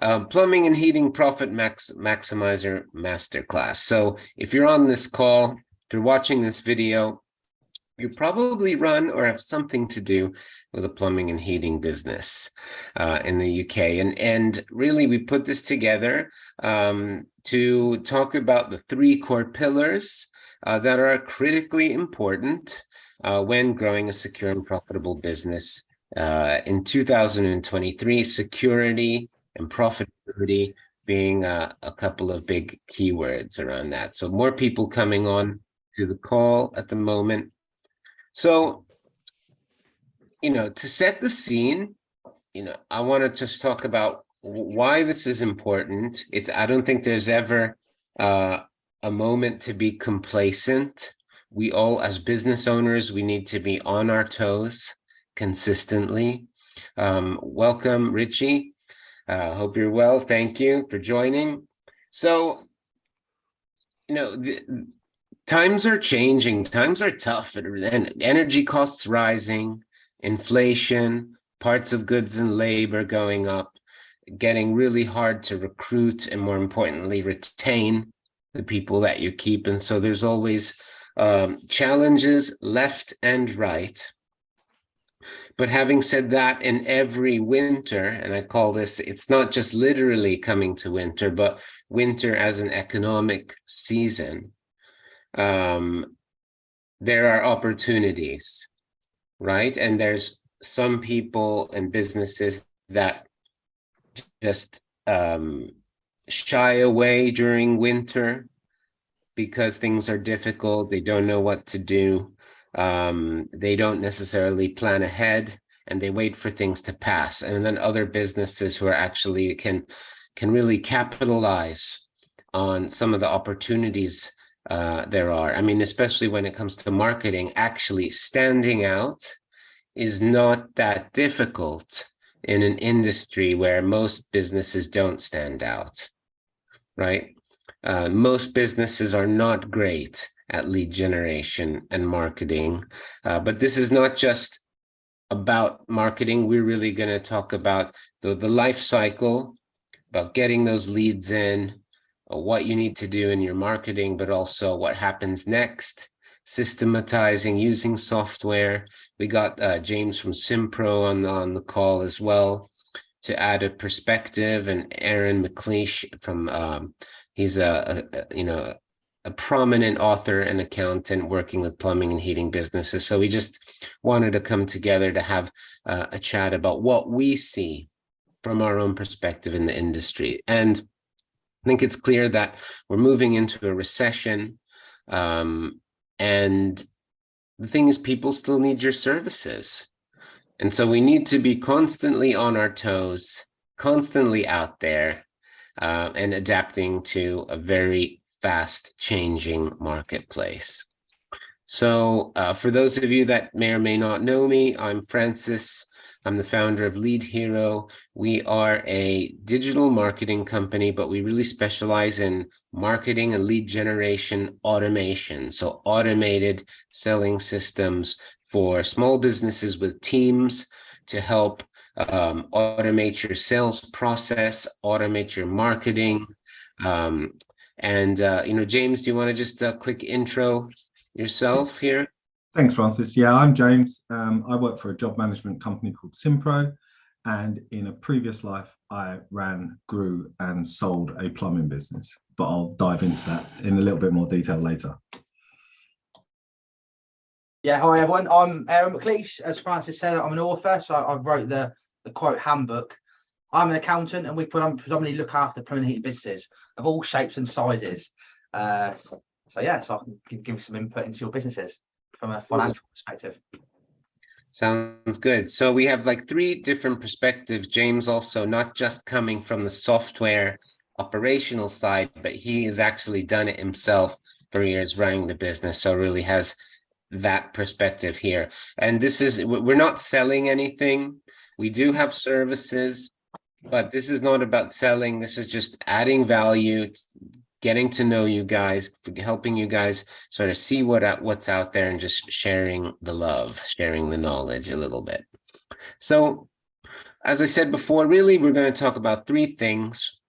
Plumbing and Heating Profit Maximizer Masterclass. So if you're on this call, if you're watching this video, you probably run or have something to do with a plumbing and heating business in the UK. And really, we put this together to talk about the three core pillars that are critically important when growing a secure and profitable business in 2023, security and profitability being a couple of big keywords around that. So more people coming on to the call at the moment. So, to set the scene, I want to just talk about why this is important. I don't think there's ever a moment to be complacent. We all, as business owners, we need to be on our toes consistently. Welcome, Richie. Hope you're well. Thank you for joining. So, times are changing, times are tough, and energy costs rising, inflation, parts of goods and labor going up, getting really hard to recruit and, more importantly, retain the people that you keep. And so there's always challenges left and right. But having said that, in every winter, and I call this, it's not just literally coming to winter, but winter as an economic season, there are opportunities, right? And there's some people and businesses that just shy away during winter because things are difficult. They don't know what to do. They don't necessarily plan ahead, and they wait for things to pass. And then other businesses who are actually can really capitalize on some of the opportunities there are. I mean, especially when it comes to marketing, actually standing out is not that difficult in an industry where most businesses don't stand out, right? Most businesses are not great at lead generation and marketing, but this is not just about marketing. We're really going to talk about the life cycle, about getting those leads in, what you need to do in your marketing, but also what happens next, systematizing, using software. We got James from Simpro on the call as well to add a perspective, and Aaron McLeish from he's a prominent author and accountant working with plumbing and heating businesses. So we just wanted to come together to have a chat about what we see from our own perspective in the industry. And I think it's clear that we're moving into a recession, and the thing is, people still need your services. And so we need to be constantly on our toes, constantly out there, and adapting to a very fast changing marketplace. So for those of you that may or may not know me, I'm Francis. I'm the founder of Lead Hero. We are a digital marketing company, but we really specialize in marketing and lead generation automation. So automated selling systems for small businesses with teams to help automate your sales process, automate your marketing. James, do you want to just a quick intro yourself here? Thanks, Francis. Yeah, I'm James. I work for a job management company called Simpro, and in a previous life, I ran, grew, and sold a plumbing business. But I'll dive into that in a little bit more detail later. Yeah, hi everyone. I'm Aaron McLeish. As Francis said, I'm an author, so I wrote the quote handbook. I'm an accountant, and we predominantly look after plumbing and heating businesses of all shapes and sizes. So I can give some input into your businesses from a financial perspective. Sounds good. So we have like three different perspectives. James also not just coming from the software operational side, but he has actually done it himself for years running the business. So really has that perspective here. And we're not selling anything. We do have services, but this is not about selling. This is just adding value, getting to know you guys, helping you guys sort of see what's out there, and just sharing the love, sharing the knowledge a little bit. So as I said before, really, we're going to talk about three things,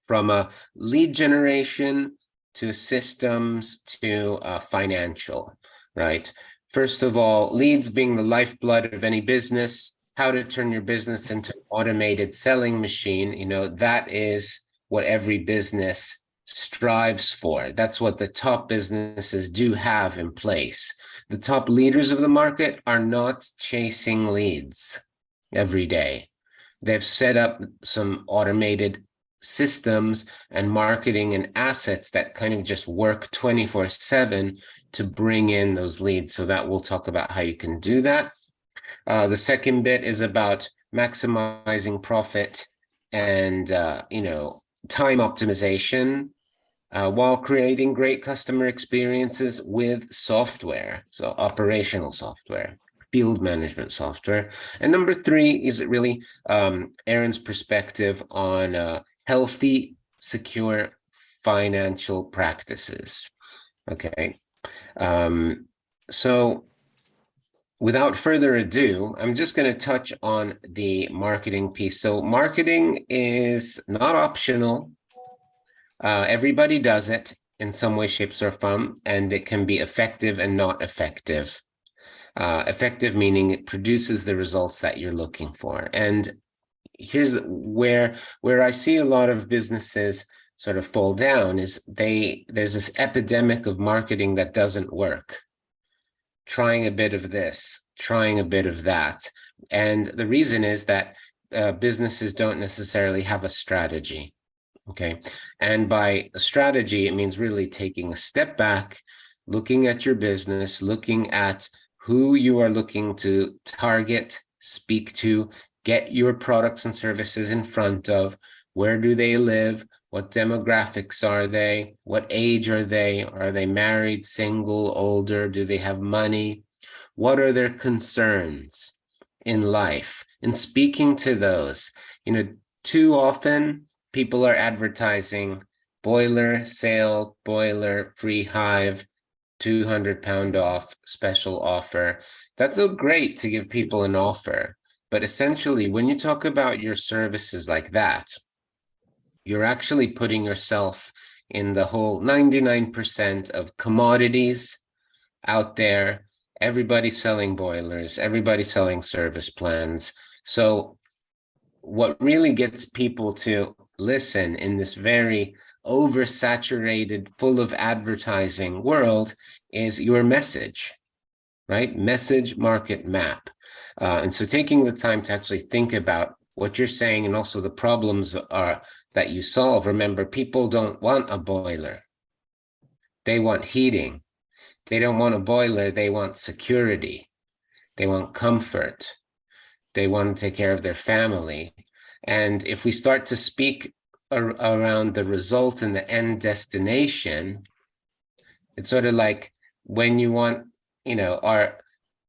from a lead generation to systems to financial, right? First of all, leads being the lifeblood of any business, how to turn your business into an automated selling machine. That is what every business strives for. That's what the top businesses do have in place. The top leaders of the market are not chasing leads every day. They've set up some automated systems and marketing and assets that kind of just work 24/7 to bring in those leads. So that we'll talk about how you can do that. The second bit is about maximizing profit and time optimization while creating great customer experiences with software, so operational software, field management software. And number three is really Aaron's perspective on healthy, secure financial practices. Okay. So without further ado, I'm just going to touch on the marketing piece. So marketing is not optional. Everybody does it in some way, shape, or form, and it can be effective and not effective. Effective meaning it produces the results that you're looking for. And here's where I see a lot of businesses sort of fall down is there's this epidemic of marketing that doesn't work. Trying a bit of this, trying a bit of that. And the reason is that businesses don't necessarily have a strategy. Okay. And by a strategy, it means really taking a step back, looking at your business, looking at who you are looking to target, speak to, get your products and services in front of. Where do they live? What demographics are they? What age are they? Are they married, single, older? Do they have money? What are their concerns in life? And speaking to those, too often people are advertising boiler sale, boiler free hive, £200 off, special offer. That's so great to give people an offer. But essentially, when you talk about your services like that, you're actually putting yourself in the whole 99% of commodities out there. Everybody selling boilers, everybody selling service plans. So what really gets people to listen in this very oversaturated, full of advertising world is your message, right? Message, market, map. And so taking the time to actually think about what you're saying and also the problems that you solve. Remember, people don't want a boiler. They want heating. They don't want a boiler. They want security. They want comfort. They want to take care of their family. And if we start to speak around the result and the end destination, it's sort of like when you want,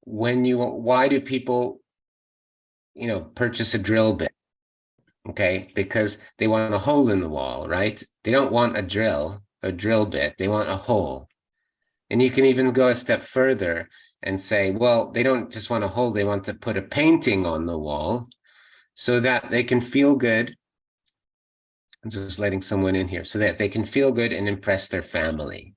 why do people, purchase a drill bit? Okay, because they want a hole in the wall, right? They don't want a drill bit. They want a hole. And you can even go a step further and say, well, they don't just want a hole. They want to put a painting on the wall so that they can feel good. I'm just letting someone in here so that they can feel good and impress their family,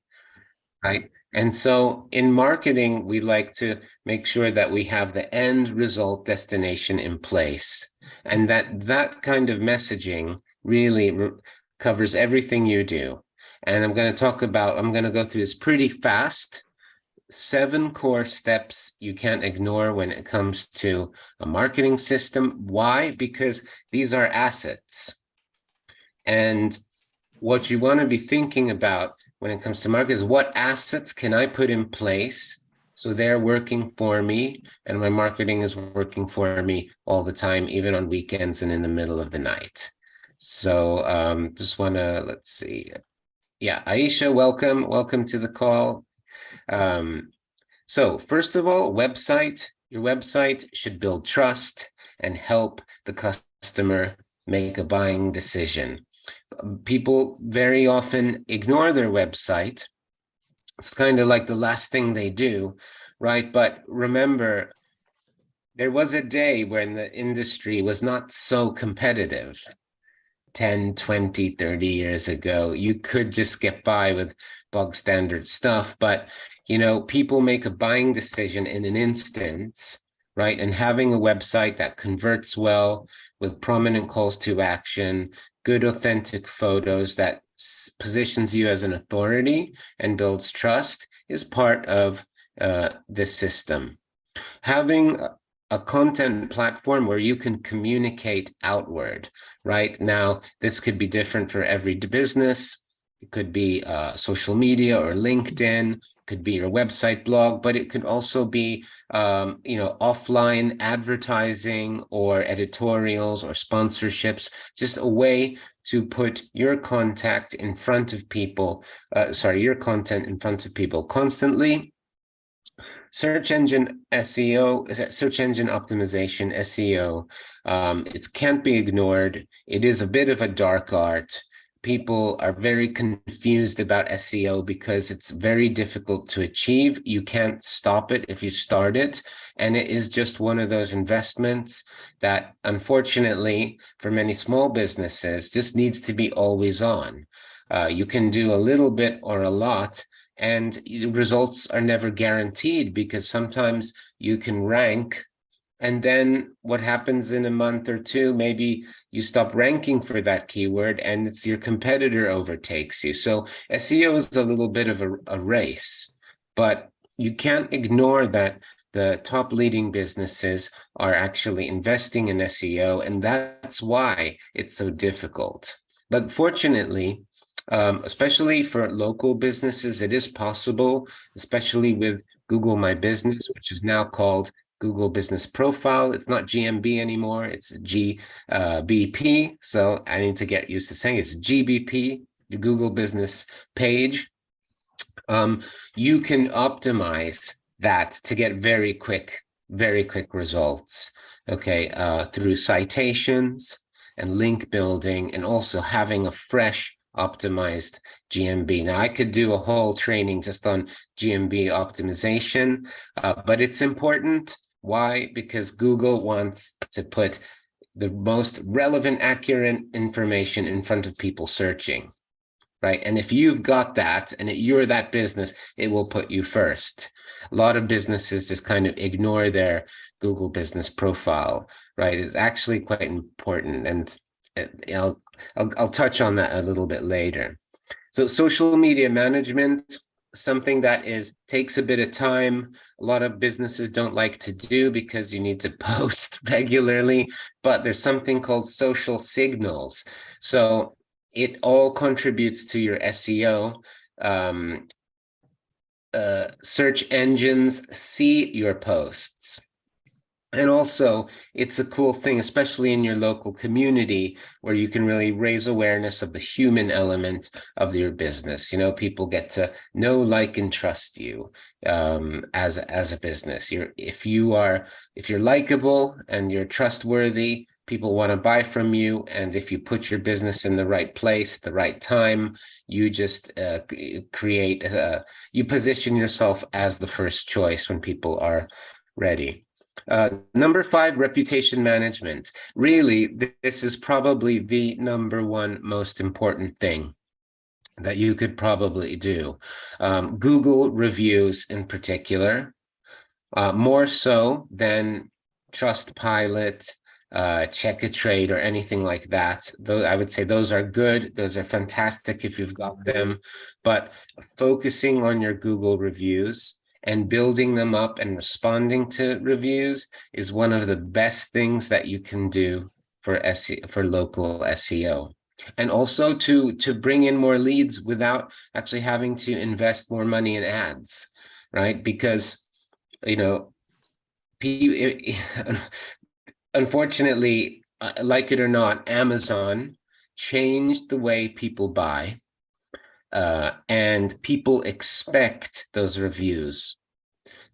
right? And so in marketing, we like to make sure that we have the end result destination in place, and that kind of messaging really covers everything you do. And I'm going to go through this pretty fast. 7 core steps you can't ignore when it comes to a marketing system. Why? Because these are assets. And what you want to be thinking about when it comes to market is what assets can I put in place so they're working for me and my marketing is working for me all the time, even on weekends and in the middle of the night. So just want to, let's see. Yeah, Aisha, welcome to the call. So first of all, your website should build trust and help the customer make a buying decision. People very often ignore their website. It's kind of like the last thing they do, right? But remember, there was a day when the industry was not so competitive. 10, 20, 30 years ago, you could just get by with bog standard stuff. But, people make a buying decision in an instance, right? And having a website that converts well with prominent calls to action, good authentic photos that positions you as an authority and builds trust is part of this system. Having a content platform where you can communicate outward, right? Now, this could be different for every business. It could be social media or LinkedIn, could be your website blog, but it could also be, offline advertising or editorials or sponsorships, just a way to put your contact in front of people, your content in front of people constantly. Search engine SEO, search engine optimization, SEO, it can't be ignored. It is a bit of a dark art. People are very confused about SEO because it's very difficult to achieve. You can't stop it if you start it. And it is just one of those investments that, unfortunately, for many small businesses, just needs to be always on. You can do a little bit or a lot, and results are never guaranteed because sometimes you can rank, and then what happens in a month or two, maybe you stop ranking for that keyword and it's your competitor overtakes you. So SEO is a little bit of a race, but you can't ignore that the top leading businesses are actually investing in SEO, and that's why it's so difficult. But fortunately, especially for local businesses, it is possible, especially with Google My Business, which is now called Google Business Profile. It's not GMB anymore, it's GBP. So I need to get used to saying it's GBP, the Google Business page. You can optimize that to get very quick results, okay, through citations and link building, and also having a fresh optimized GMB. Now, I could do a whole training just on GMB optimization, but it's important. Why? Because Google wants to put the most relevant, accurate information in front of people searching, right? And if you've got that and you're that business, it will put you first. A lot of businesses just kind of ignore their Google Business Profile, right? It's actually quite important, and I'll touch on that a little bit later. So social media management, something that takes a bit of time. A lot of businesses don't like to do because you need to post regularly, but there's something called social signals. So it all contributes to your SEO. Search engines see your posts. And also, it's a cool thing, especially in your local community, where you can really raise awareness of the human element of your business. People get to know, like, and trust you as a business. If you're likable and you're trustworthy, people want to buy from you. And if you put your business in the right place at the right time, you just you position yourself as the first choice when people are ready. Number 5, reputation management. Really, this is probably the number one most important thing that you could probably do. Google reviews in particular, more so than Trustpilot, Check a Trade, or anything like that. Though I would say those are good. Those are fantastic if you've got them. But focusing on your Google reviews and building them up and responding to reviews is one of the best things that you can do for local SEO. And also to bring in more leads without actually having to invest more money in ads, right? Because, unfortunately, like it or not, Amazon changed the way people buy. And people expect those reviews.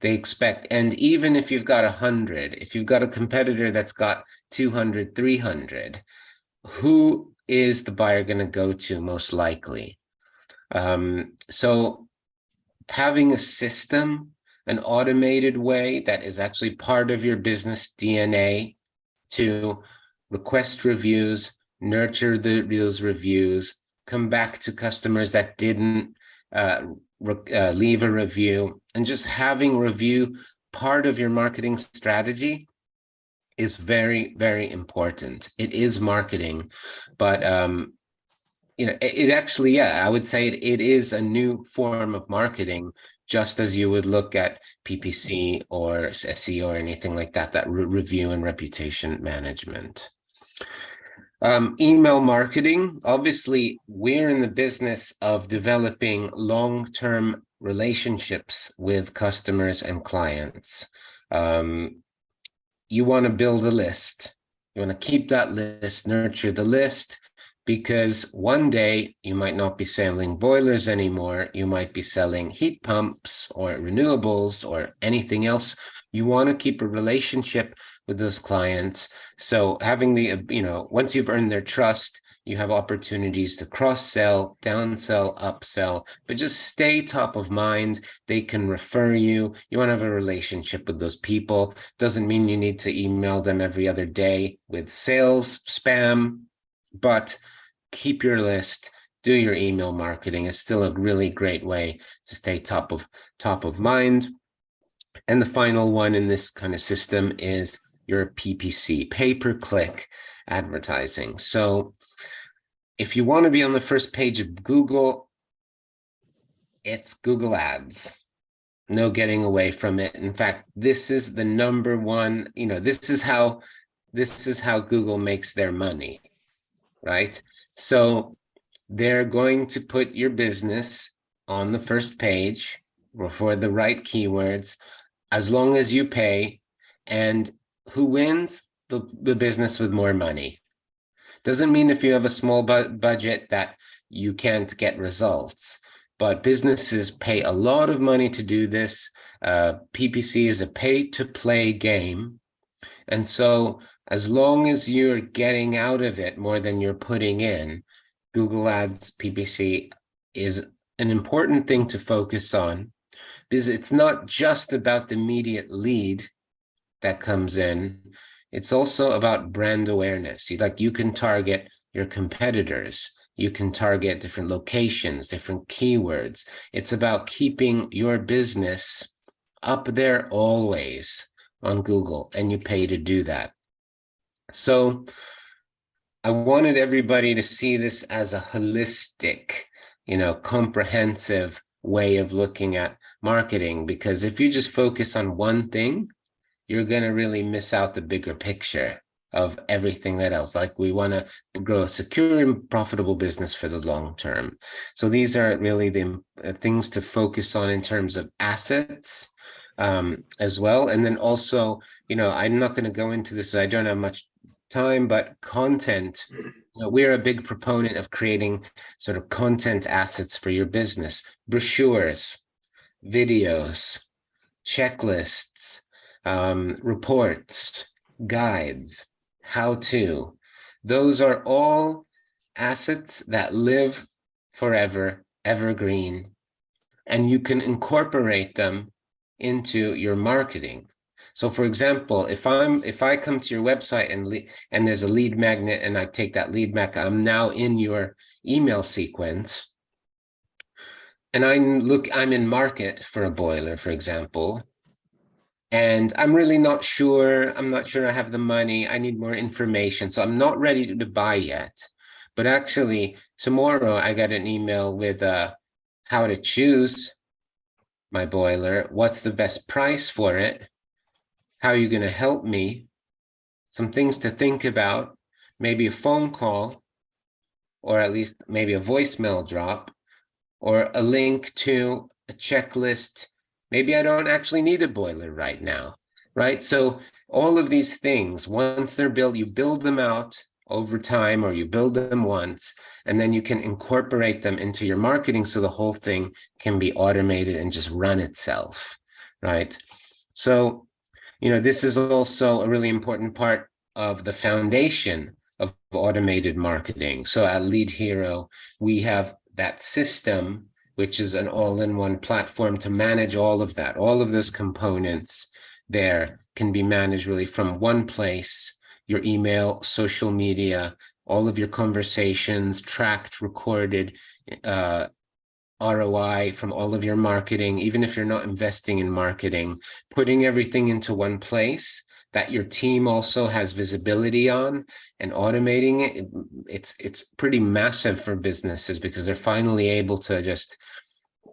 They expect, and even if you've got 100, if you've got a competitor that's got 200, 300, who is the buyer going to go to most likely? So having a system an automated way that is actually part of your business DNA to request reviews, nurture those reviews, come back to customers that didn't leave a review, and just having review part of your marketing strategy is very, very important. It is marketing, but it actually, yeah, I would say it is a new form of marketing, just as you would look at PPC or SEO or anything like that, that review and reputation management. Email marketing, obviously, we're in the business of developing long-term relationships with customers and clients. You want to build a list. You want to keep that list, nurture the list, because one day you might not be selling boilers anymore. You might be selling heat pumps or renewables or anything else. You want to keep a relationship with those clients. So having the, once you've earned their trust, you have opportunities to cross-sell, downsell, upsell, but just stay top of mind. They can refer you. You want to have a relationship with those people. Doesn't mean you need to email them every other day with sales spam, but keep your list, do your email marketing. Is still a really great way to stay top of mind. And the final one in this kind of system is your PPC, pay-per-click advertising. So if you want to be on the first page of Google, it's Google Ads. No getting away from it. In fact, this is the number one, this is how Google makes their money, right? So they're going to put your business on the first page for the right keywords, as long as you pay. And who wins? The business with more money. Doesn't mean if you have a small budget that you can't get results, but businesses pay a lot of money to do this. PPC is a pay-to-play game. And so as long as you're getting out of it more than you're putting in, Google Ads PPC is an important thing to focus on, because it's not just about the immediate lead that comes in. It's also about brand awareness. You can target your competitors. You can target different locations, different keywords. It's about keeping your business up there always on Google, and you pay to do that. So I wanted everybody to see this as a holistic, comprehensive way of looking at marketing, because if you just focus on one thing, you're going to really miss out the bigger picture of everything that else. Like, we want to grow a secure and profitable business for the long term. So these are really the things to focus on in terms of assets as well. And then also, I'm not going to go into this, I don't have much time, but content. We're a big proponent of creating sort of content assets for your business: brochures, videos, checklists, reports, guides, how-to. Those are all assets that live forever, evergreen, and you can incorporate them into your marketing. So for example, if I come to your website and there's a lead magnet, and I take that lead magnet, I'm now in your email sequence, and I'm in market for a boiler, for example, and I'm really not sure. I'm not sure I have the money. I need more information. So I'm not ready to buy yet. But actually, tomorrow I got an email with how to choose my boiler, what's the best price for it, how are you going to help me, some things to think about, maybe a phone call, or at least maybe a voicemail drop, or a link to a checklist. Maybe I don't actually need a boiler right now, right? So all of these things, once they're built, you build them out over time, or you build them once, and then you can incorporate them into your marketing, so the whole thing can be automated and just run itself, right? So, this is also a really important part of the foundation of automated marketing. So at Lead Hero, we have that system which is an all-in-one platform to manage all of that. All of those components there can be managed really from one place: your email, social media, all of your conversations, tracked, recorded, ROI from all of your marketing, even if you're not investing in marketing, putting everything into one place that your team also has visibility on, and automating it. It's pretty massive for businesses, because they're finally able to just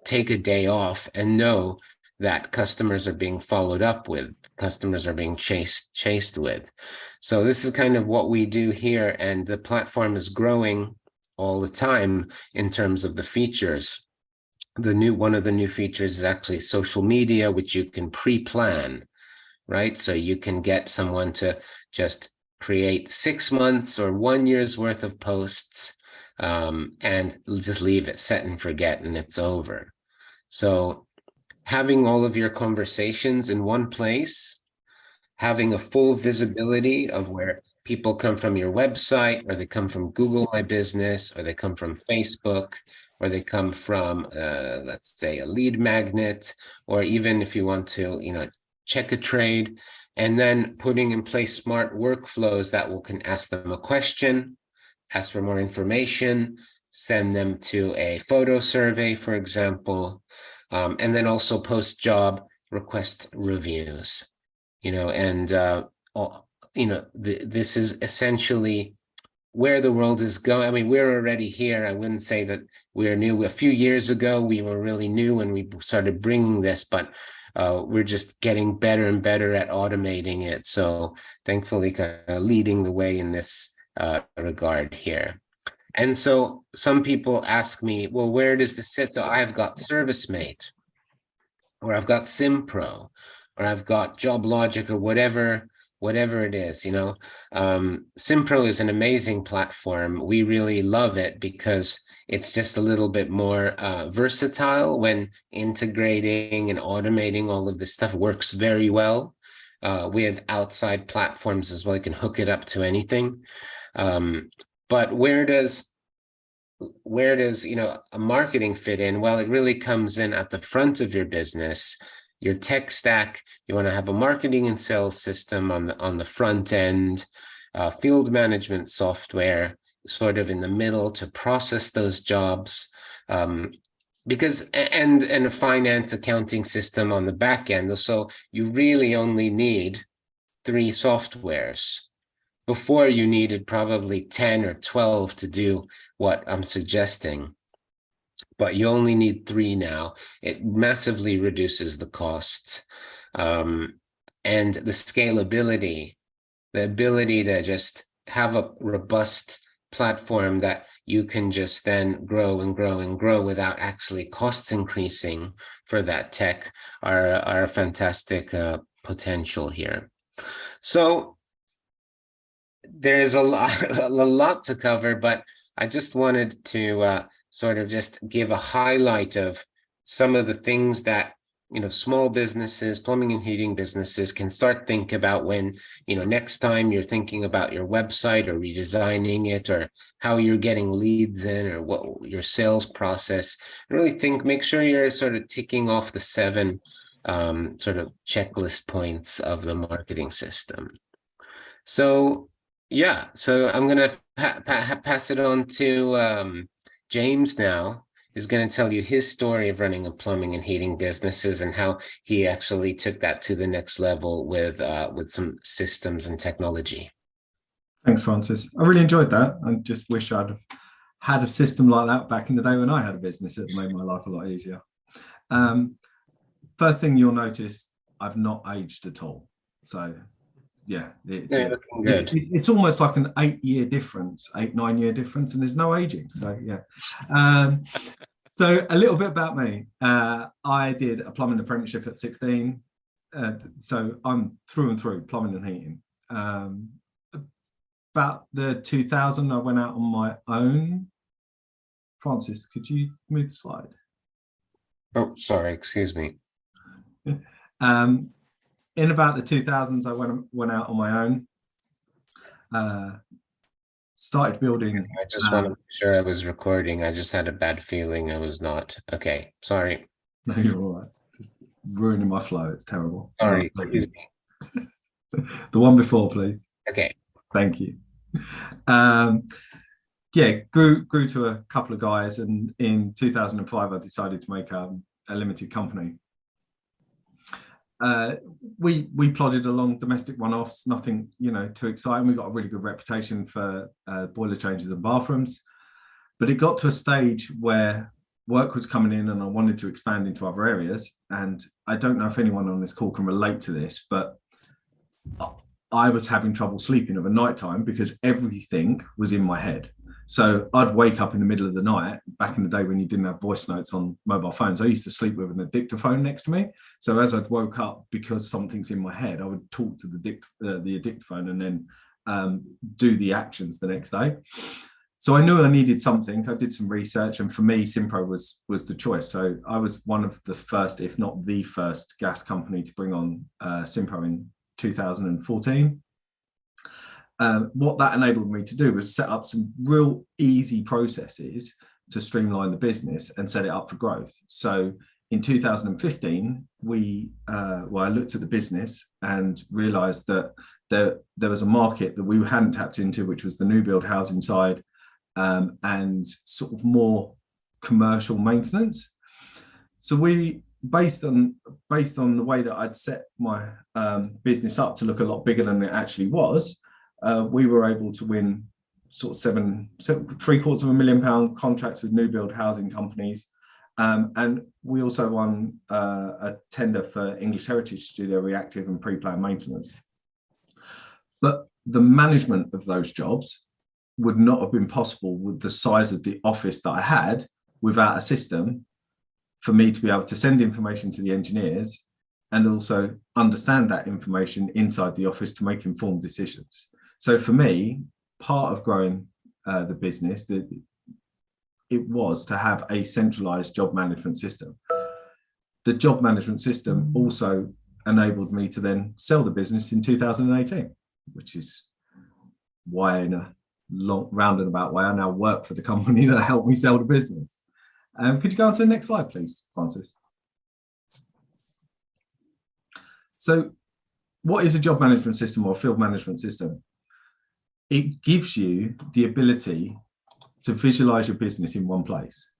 take a day off and know that customers are being followed up with, customers are being chased with. So this is kind of what we do here, and the platform is growing all the time in terms of the features. One of the new features is actually social media, which you can pre-plan, right? So you can get someone to just create 6 months or 1 year's worth of posts, and just leave it, set and forget, and it's over. So having all of your conversations in one place, having a full visibility of where people come from your website, or they come from Google My Business, or they come from Facebook, or they come from, let's say, a lead magnet, or even if you want to, check a trade, and then putting in place smart workflows that can ask them a question, ask for more information, send them to a photo survey, for example, and then also post job request reviews, this is essentially where the world is going. I mean, we're already here. I wouldn't say that we're new. A few years ago, we were really new when we started bringing this, but we're just getting better and better at automating it. So thankfully, kind of leading the way in this regard here. And so some people ask me, well, where does this sit? So I've got ServiceMate, or I've got SimPro, or I've got JobLogic, or whatever it is. SimPro is an amazing platform. We really love it because it's just a little bit more versatile when integrating and automating all of this stuff. Works very well with outside platforms as well. You can hook it up to anything. But where does a marketing fit in? Well, it really comes in at the front of your business. Your tech stack, you want to have a marketing and sales system on the front end, field management software sort of in the middle to process those jobs, and a finance accounting system on the back end. So you really only need 3 softwares. Before, you needed probably 10 or 12 to do what I'm suggesting, but you only need 3 now. It massively reduces the costs, and the scalability, the ability to just have a robust platform that you can just then grow and grow and grow without actually costs increasing for that tech are a fantastic potential here. So there's a lot to cover, but I just wanted to sort of just give a highlight of some of the things that small businesses, plumbing and heating businesses can start think about when next time you're thinking about your website or redesigning it, or how you're getting leads in, or what your sales process. Really make sure you're sort of ticking off the 7 sort of checklist points of the marketing system. So yeah, so I'm going to pass it on to James now, who's going to tell you his story of running a plumbing and heating businesses, and how he actually took that to the next level with some systems and technology. Thanks, Francis. I really enjoyed that. I just wish I'd have had a system like that back in the day when I had a business. It made my life a lot easier. First thing you'll notice, I've not aged at all. So yeah, it's almost like an 8-year difference, 8-9 year difference, and there's no aging. So yeah. So a little bit about me. I did a plumbing apprenticeship at 16. So I'm through and through plumbing and heating. About the 2000, I went out on my own. Francis, could you move the slide? Oh, sorry, excuse me. In about the 2000s, I went out on my own. started building. I just want to make sure I was recording. I just had a bad feeling I was not. Okay, sorry. No, you're all right. Just ruining my flow. It's terrible. Sorry. The one before, please. Okay. Thank you. Yeah, grew to a couple of guys, and in 2005 I decided to make a limited company. We plodded along, domestic one-offs, nothing too exciting. We got a really good reputation for boiler changes and bathrooms, but it got to a stage where work was coming in and I wanted to expand into other areas. And I don't know if anyone on this call can relate to this, but I was having trouble sleeping of a night time because everything was in my head. So I'd wake up in the middle of the night. Back in the day when you didn't have voice notes on mobile phones, I used to sleep with an dictaphone next to me. So as I'd woke up, because something's in my head, I would talk to the dictaphone and then do the actions the next day. So I knew I needed something. I did some research, and for me, Simpro was the choice. So I was one of the first, if not the first, gas company to bring on Simpro in 2014. What that enabled me to do was set up some real easy processes to streamline the business and set it up for growth. So in 2015, I looked at the business and realized that there was a market that we hadn't tapped into, which was the new build housing side, and sort of more commercial maintenance. So we, based on the way that I'd set my business up to look a lot bigger than it actually was, we were able to win sort of £750,000 contracts with new build housing companies. And we also won a tender for English Heritage to do their reactive and pre-planned maintenance. But the management of those jobs would not have been possible with the size of the office that I had without a system for me to be able to send information to the engineers and also understand that information inside the office to make informed decisions. So for me, part of growing the business, it was to have a centralized job management system. The job management system also enabled me to then sell the business in 2018, which is why, in a long roundabout way, I now work for the company that helped me sell the business. Could you go on to the next slide, please, Francis? So what is a job management system or a field management system? It gives you the ability to visualize your business in one place.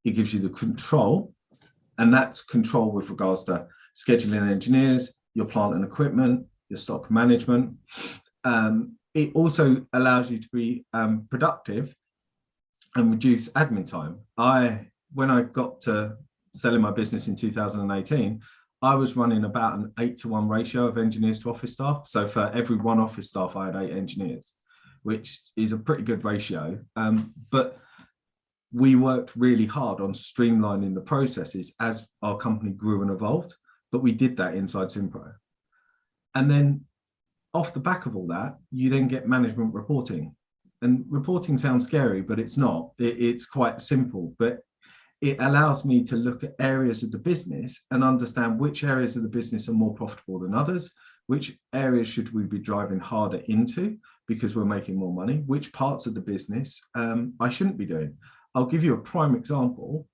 It gives you the control, and that's control with regards to scheduling engineers, your plant and equipment, your stock management. It also allows you to be productive and reduce admin time. When I got to selling my business in 2018, I was running about an 8-to-1 ratio of engineers to office staff. So for every one office staff, I had 8 engineers, which is a pretty good ratio. But we worked really hard on streamlining the processes as our company grew and evolved, but we did that inside Simpro. And then off the back of all that, you then get management reporting. And reporting sounds scary, but it's not. It's quite simple, but it allows me to look at areas of the business and understand which areas of the business are more profitable than others, which areas should we be driving harder into because we're making more money, which parts of the business I shouldn't be doing. I'll give you a prime example.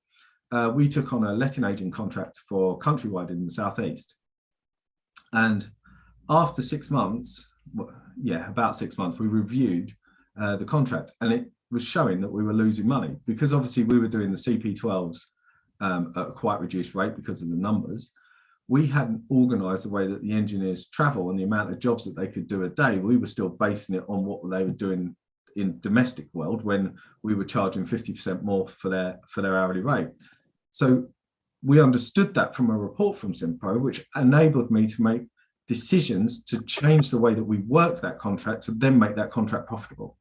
We took on a letting agent contract for Countrywide in the Southeast. And after 6 months, about 6 months, we reviewed the contract, and it was showing that we were losing money because obviously we were doing the CP12s at a quite reduced rate because of the numbers. We hadn't organised the way that the engineers travel and the amount of jobs that they could do a day. We were still basing it on what they were doing in domestic world when we were charging 50% more for their hourly rate. So we understood that from a report from Simpro, which enabled me to make decisions to change the way that we work that contract to then make that contract profitable.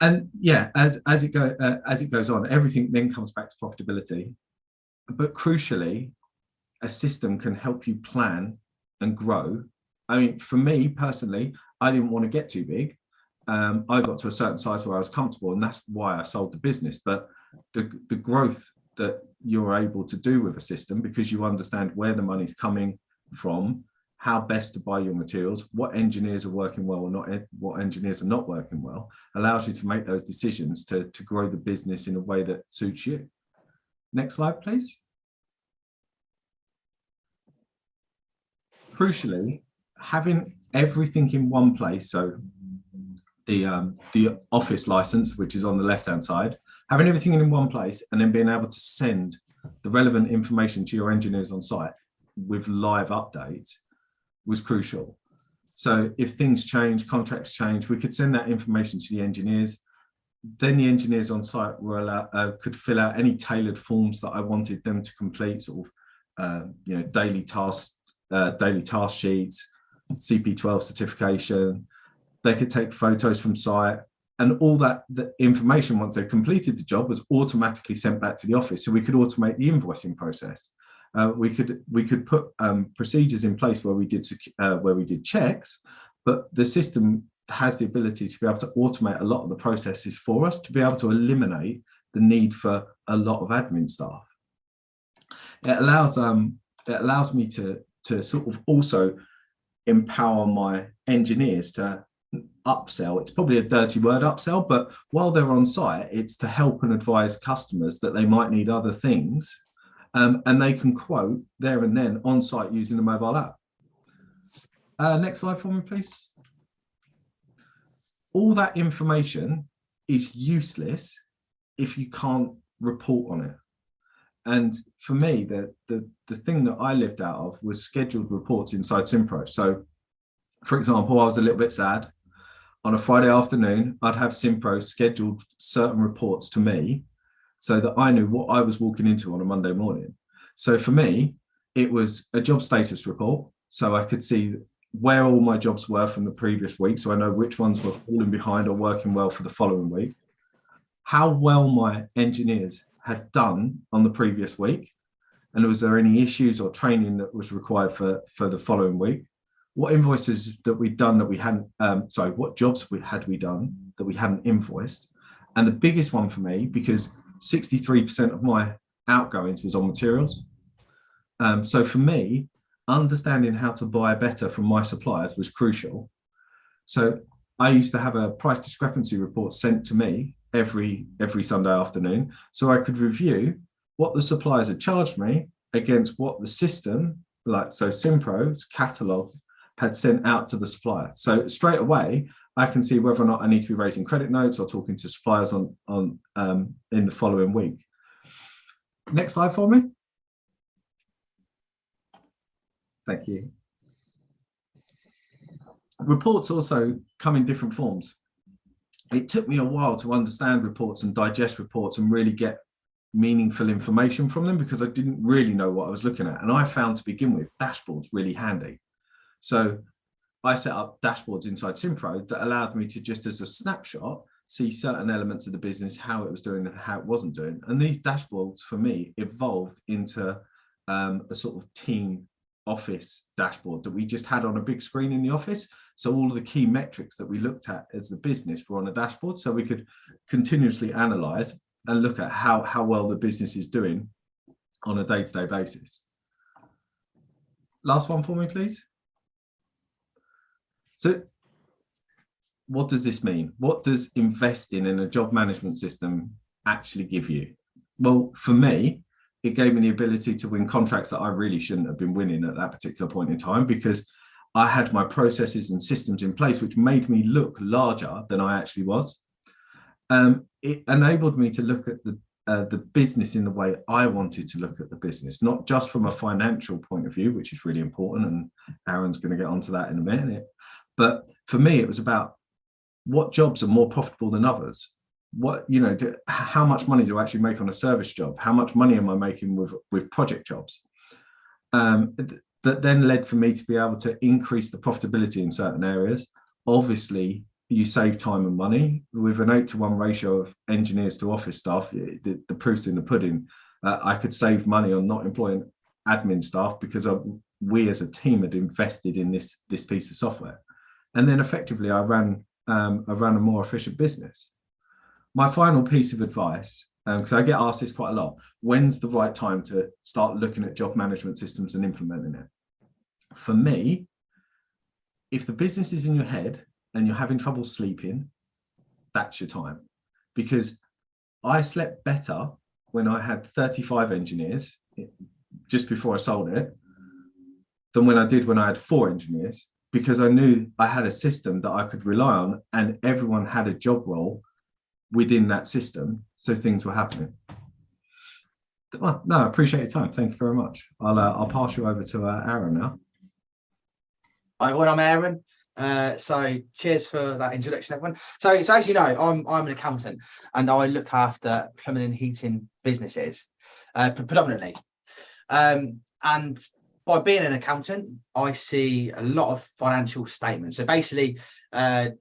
And yeah, as it goes on, everything then comes back to profitability. But crucially, a system can help you plan and grow. I mean, for me personally, I didn't want to get too big. I got to a certain size where I was comfortable, and that's why I sold the business. But the growth that you're able to do with a system, because you understand where the money's coming from, how best to buy your materials, what engineers are working well or not, what engineers are not working well, allows you to make those decisions to grow the business in a way that suits you. Next slide, please. Crucially, having everything in one place, so the office license, which is on the left-hand side, having everything in one place and then being able to send the relevant information to your engineers on site with live updates was crucial. So if things change, contracts change, we could send that information to the engineers. Then the engineers on site were could fill out any tailored forms that I wanted them to complete, sort of daily task sheets, CP12 certification. They could take photos from site, and all that the information, once they completed the job, was automatically sent back to the office. So we could automate the invoicing process. We could put procedures in place where we did checks, but the system has the ability to be able to automate a lot of the processes for us, to be able to eliminate the need for a lot of admin staff. It allows me to sort of also empower my engineers to upsell. It's probably a dirty word, upsell, but while they're on site, it's to help and advise customers that they might need other things, and they can quote there and then on site using the mobile app. Next slide for me, please. All that information is useless if you can't report on it. And for me, the thing that I lived out of was scheduled reports inside Simpro. So, for example, I was a little bit sad. On a Friday afternoon, I'd have Simpro scheduled certain reports to me so that I knew what I was walking into on a Monday morning. So for me, it was a job status report. So I could see where all my jobs were from the previous week. So I know which ones were falling behind or working well for the following week. How well my engineers had done on the previous week. And was there any issues or training that was required for the following week? What invoices that we'd done that we hadn't, what jobs had we done that we hadn't invoiced? And the biggest one for me, because 63% of my outgoings was on materials. So for me, understanding how to buy better from my suppliers was crucial. So I used to have a price discrepancy report sent to me every Sunday afternoon, so I could review what the suppliers had charged me against what the system, Simpro's catalog, had sent out to the supplier. So straight away, I can see whether or not I need to be raising credit notes or talking to suppliers in the following week. Next slide for me. Thank you. Reports also come in different forms. It took me a while to understand reports and digest reports and really get meaningful information from them, because I didn't really know what I was looking at. And I found, to begin with, dashboards really handy. So I set up dashboards inside Simpro that allowed me to, just as a snapshot, see certain elements of the business, how it was doing and how it wasn't doing. And these dashboards for me evolved into a sort of team office dashboard that we just had on a big screen in the office. So all of the key metrics that we looked at as the business were on a dashboard, so we could continuously analyze and look at how well the business is doing on a day-to-day basis. Last one for me, please. So what does this mean? What does investing in a job management system actually give you? Well, for me, it gave me the ability to win contracts that I really shouldn't have been winning at that particular point in time, because I had my processes and systems in place which made me look larger than I actually was. It enabled me to look at the business in the way I wanted to look at the business, not just from a financial point of view, which is really important, and Aaron's going to get onto that in a minute. But for me, it was about what jobs are more profitable than others. How much money do I actually make on a service job? How much money am I making with project jobs? That then led for me to be able to increase the profitability in certain areas. Obviously, you save time and money. With an 8-to-1 ratio of engineers to office staff, the proof's in the pudding. I could save money on not employing admin staff because we as a team had invested in this piece of software. And then effectively, I ran a more efficient business. My final piece of advice, because I get asked this quite a lot, when's the right time to start looking at job management systems and implementing it? For me, if the business is in your head and you're having trouble sleeping, that's your time. Because I slept better when I had 35 engineers just before I sold it than when I did when I had 4 engineers, because I knew I had a system that I could rely on and everyone had a job role within that system. So things were happening. Well, no, I appreciate your time. Thank you very much. I'll pass you over to Aaron now. Hi everyone, I'm Aaron. So cheers for that introduction, everyone. So as you know, I'm an accountant and I look after plumbing and heating businesses predominantly. And by being an accountant, I see a lot of financial statements. So basically, a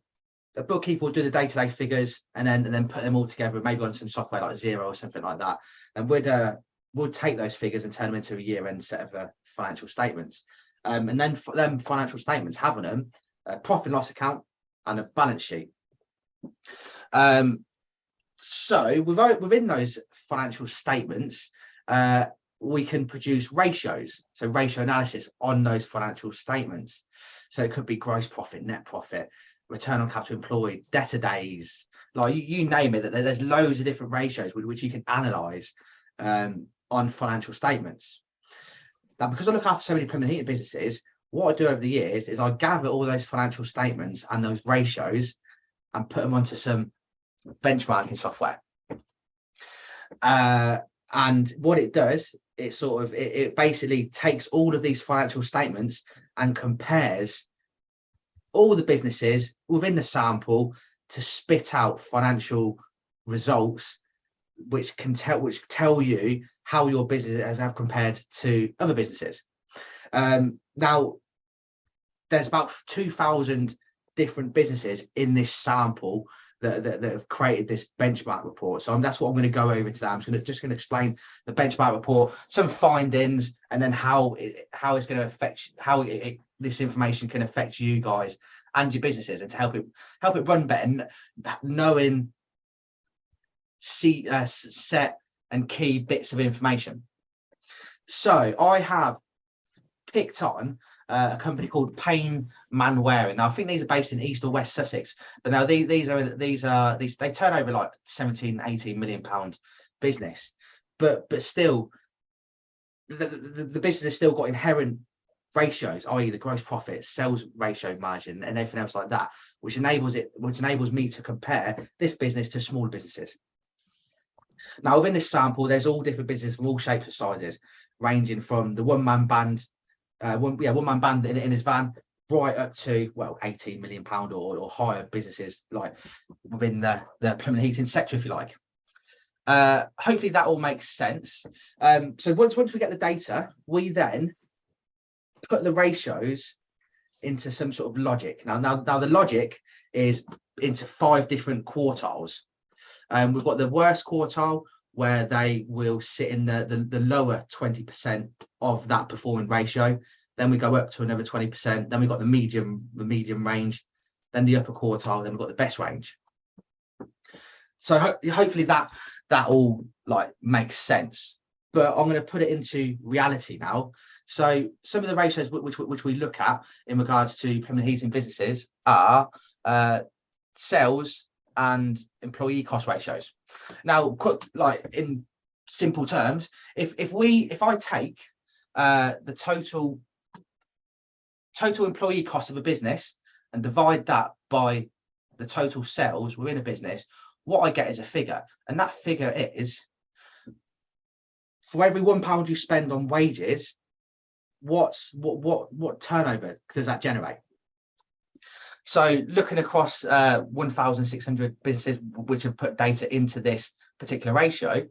bookkeeper will do the day-to-day figures and then put them all together, maybe on some software like Xero or something like that. And we'd take those figures and turn them into a year-end set of financial statements. And then them financial statements have on them a profit and loss account and a balance sheet. So within those financial statements, we can produce ratios, so ratio analysis on those financial statements. So it could be gross profit, net profit, return on capital employed, debtor days, like you name it. That there's loads of different ratios with which you can analyze on financial statements. Now, because I look after so many plumbing and heating businesses, what I do over the years is I gather all those financial statements and those ratios and put them onto some benchmarking software. And what it does, it basically takes all of these financial statements and compares all the businesses within the sample to spit out financial results which tell you how your business have compared to other businesses. Now, there's about 2,000 different businesses in this sample that have created this benchmark report. So that's what I'm going to go over today. I'm just going to explain the benchmark report, some findings, and then how it's going to affect this information can affect you guys and your businesses, and to help it run better, knowing set and key bits of information. So I have picked on a company called Payne Manwaring. Now I think these are based in East or West Sussex, but now these they turn over like 17-18 million pound business, but still the business has still got inherent ratios, i.e. the gross profit, sales ratio, margin, and everything else like that, which enables me to compare this business to smaller businesses. Now within this sample, there's all different businesses from all shapes and sizes, ranging from the one-man band one-man band in his van, right up to 18 million pound or higher businesses, like within the plumbing and heating sector, if you like. Hopefully that all makes sense. So once we get the data, we then put the ratios into some sort of logic. Now the logic is into 5 different quartiles. We've got the worst quartile, where they will sit in the lower 20% of that performing ratio. Then we go up to another 20%. Then we've got the medium range, then the upper quartile, then we've got the best range. So hopefully that all like makes sense. But I'm going to put it into reality now. So some of the ratios which we look at in regards to plumbing and heating businesses are sales and employee cost ratios. Now, like in simple terms, if I take the total employee cost of a business and divide that by the total sales within a business, what I get is a figure, and that figure is, for every £1 you spend on wages, what turnover does that generate? So looking across 1,600 businesses which have put data into this particular ratio,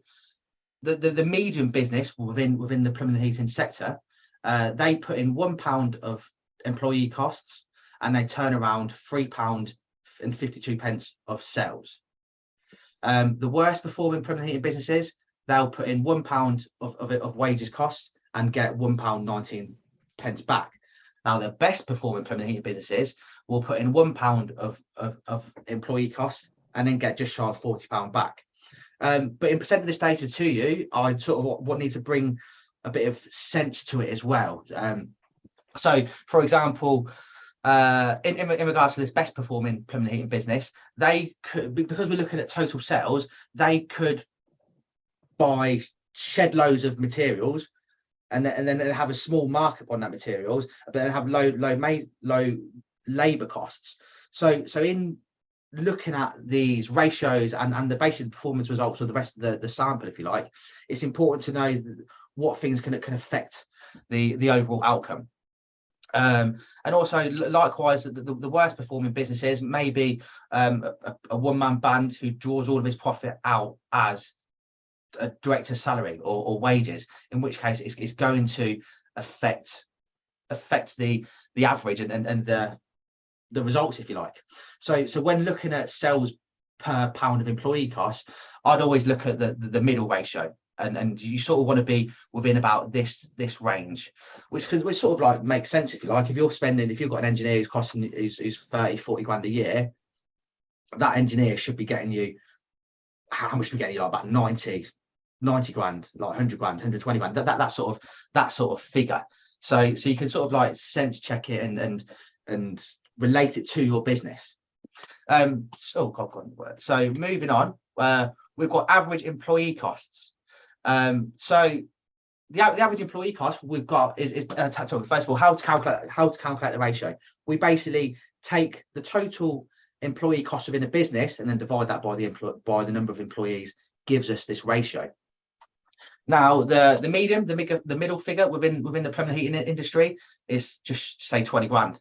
the medium business within the plumbing and heating sector, they put in £1 of employee costs and they turn around £3.52 of sales. The worst performing plumbing and heating businesses, they'll put in £1 of wages costs and get £1.19 back. Now the best performing plumbing and heating businesses will put in £1 of employee costs and then get just shy of £40 back. But in presenting this data to you, I sort of need to bring a bit of sense to it as well. So for example, in regards to this best performing plumbing and heating business, they could, because we're looking at total sales, they could buy shed loads of materials and then have a small markup on that materials, but then have low labor costs. So in looking at these ratios and the basic performance results of the rest of the sample, if you like, it's important to know what things can affect the overall outcome. And also likewise, the worst performing businesses may be a one-man band who draws all of his profit out as a director's salary or wages, in which case it's going to affect the average and the results, if you like. So when looking at sales per pound of employee costs, I'd always look at the middle ratio, and you sort of want to be within about this range, which sort of like makes sense, if you like. If you've got an engineer who's costing who's 30-40 grand a year, that engineer should be getting you, how much should be getting you? Like about 90 grand, like 100 grand, 120 grand, that sort of figure. So you can sort of like sense check it and relate it to your business. So moving on, we've got average employee costs. So the average employee cost we've got is first of all, how to calculate the ratio. We basically take the total employee cost within a business and then divide that by the number of employees, gives us this ratio. Now the middle figure within the plumbing and heating industry is just say 20 grand.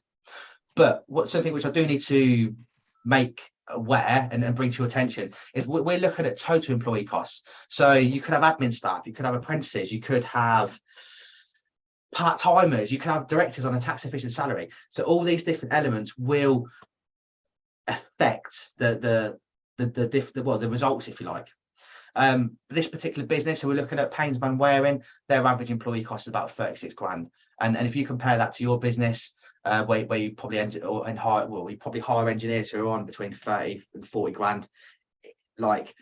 But something which I do need to make aware and bring to your attention is we're looking at total employee costs. So you could have admin staff, you could have apprentices, you could have part-timers, you could have directors on a tax efficient salary. So all these different elements will affect the results, if you like. This particular business, so we're looking at Painsman Waring, their average employee cost is about 36 grand. And if you compare that to your business, where you probably hire engineers who are on between 30 and 40 grand, like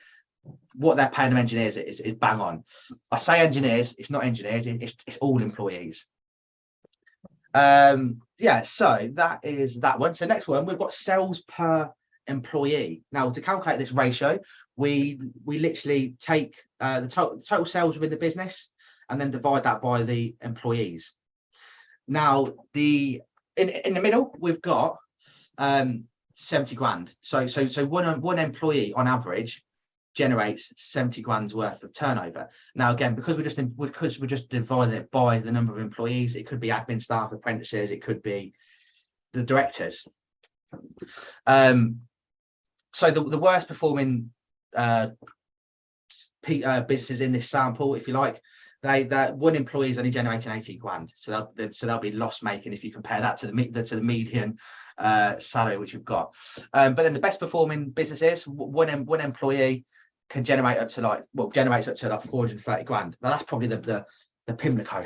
what they're paying them engineers is bang on. I say engineers, it's not engineers, it's all employees. Yeah, so that is that one. So next one, we've got sales per employee. Now to calculate this ratio, we literally take the total sales within the business and then divide that by the employees. Now in the middle we've got 70 grand. So one employee on average generates 70 grand's worth of turnover. Now again, because we're just dividing it by the number of employees, it could be admin staff, apprentices, it could be the directors. So the worst performing businesses in this sample, if you like, that one employee is only generating 18 grand, so they'll be loss making if you compare that to the median salary which you've got. But then the best performing businesses, one employee can generate up to generates up to like 430 grand. Now that's probably the Pimlico,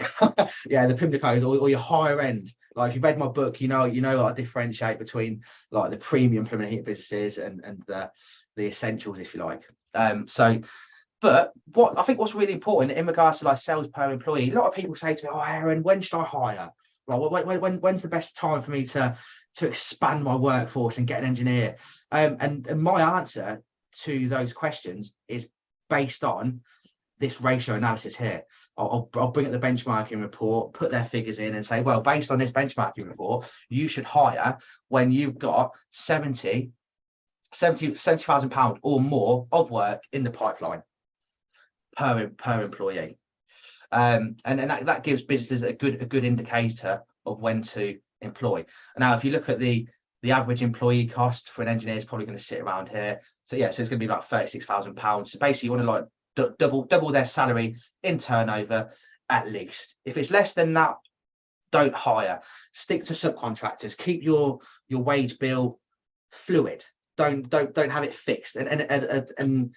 yeah, the Pimlico or your higher end. Like if you've read my book, you know I differentiate between like the premium plumbing and heating businesses and the essentials, if you like. But what I think what's really important in regards to like sales per employee, a lot of people say to me, "Oh, Aaron, when should I hire? Like, when's the best time for me to expand my workforce and get an engineer?" And my answer to those questions is based on this ratio analysis here. I'll bring up the benchmarking report, put their figures in, and say, well, based on this benchmarking report, you should hire when you've got 70,000 pounds or more of work in the pipeline per employee, and that gives businesses a good indicator of when to employ. Now if you look at the average employee cost for an engineer is probably going to sit around here. So yeah, so it's going to be about 36,000 pounds. So basically you want to like double their salary in turnover at least. If it's less than that, don't hire. Stick to subcontractors. Keep your wage bill fluid. Don't have it fixed. And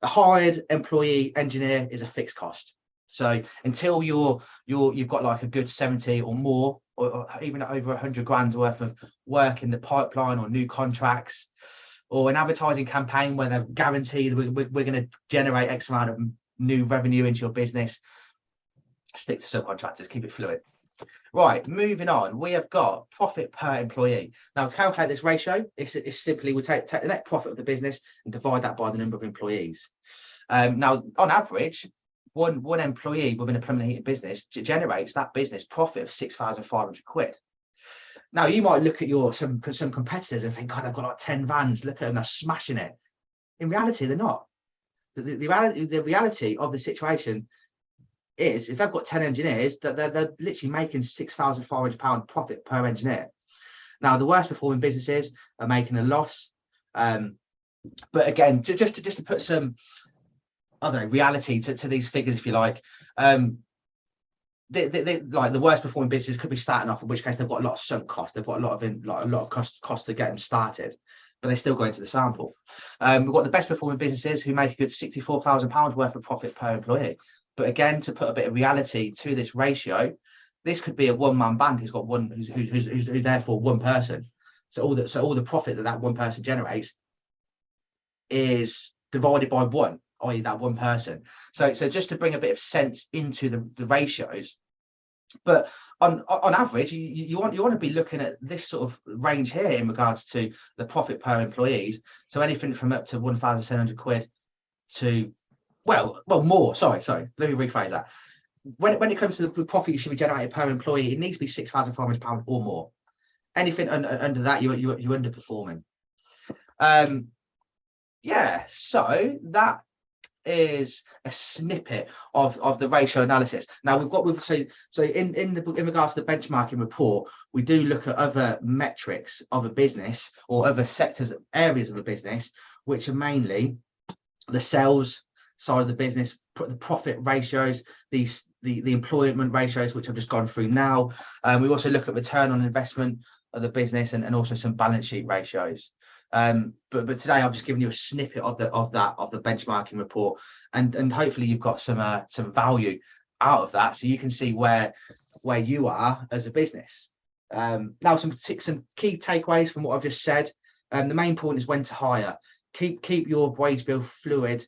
a hired employee engineer is a fixed cost. So until you've got like a good 70 or more, or even over 100 grand worth of work in the pipeline, or new contracts, or an advertising campaign where they're guaranteed we're going to generate X amount of new revenue into your business, stick to subcontractors, keep it fluid. Right, moving on, we have got profit per employee. Now, to calculate this ratio, it's simply we take the net profit of the business and divide that by the number of employees. Now, on average, one employee within a plumbing and heating business generates that business profit of 6,500 quid. Now, you might look at some competitors and think, God, they've got like 10 vans, look at them, they're smashing it. In reality, they're not. The reality of the situation is, if they've got 10 engineers, that they're literally making £6,500 profit per engineer. Now, the worst performing businesses are making a loss. But again, just to put some, I don't know, reality to these figures, if you like, like the worst performing businesses could be starting off, in which case they've got a lot of sunk costs. They've got a lot of cost to get them started, but they still go into the sample. We've got the best performing businesses who make a good £64,000 worth of profit per employee. But again, to put a bit of reality to this ratio, this could be a one-man band who's got who's therefore one person. So all the profit that one person generates is divided by one, i.e. that one person. So just to bring a bit of sense into the ratios. But on average, you want to be looking at this sort of range here in regards to the profit per employees. So anything from up to 1,700 quid to well more. Sorry. Let me rephrase that. When it comes to the profit you should be generating per employee, it needs to be £6,500 or more. Anything under that, you're underperforming. Yeah. So that is a snippet of the ratio analysis. Now in regards to the benchmarking report, we do look at other metrics of a business or other sectors, areas of a business, which are mainly the sales side of the business, the profit ratios, the employment ratios, which I've just gone through now. We also look at return on investment of the business and also some balance sheet ratios. But today I've just given you a snippet of the benchmarking report, and hopefully you've got some value out of that, so you can see where you are as a business. Now some key takeaways from what I've just said. The main point is when to hire. Keep your wage bill fluid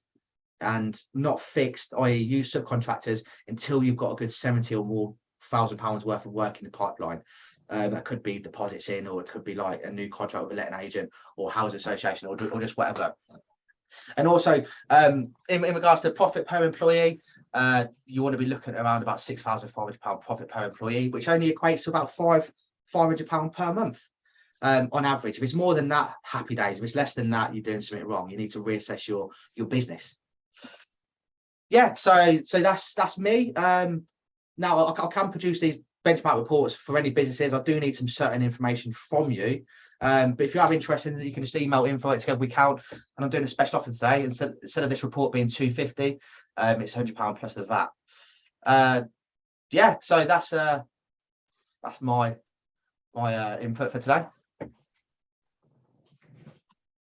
and not fixed, i.e. use subcontractors until you've got a good 70 or more £1,000 worth of work in the pipeline. That could be deposits in, or it could be like a new contract with a letting agent or housing association, or just whatever. And also in regards to profit per employee, you want to be looking at around about £6,500 profit per employee, which only equates to about £500 per month on average. If it's more than that, happy days. If it's less than that, you're doing something wrong. You need to reassess your business. Yeah, so that's me. Now I can produce these benchmark reports for any businesses. I do need some certain information from you, but if you have interest in it, you can just email info@togetherwecount, and I'm doing a special offer today. Instead of this report being £250, it's £100 plus the VAT. Yeah, so that's my input for today.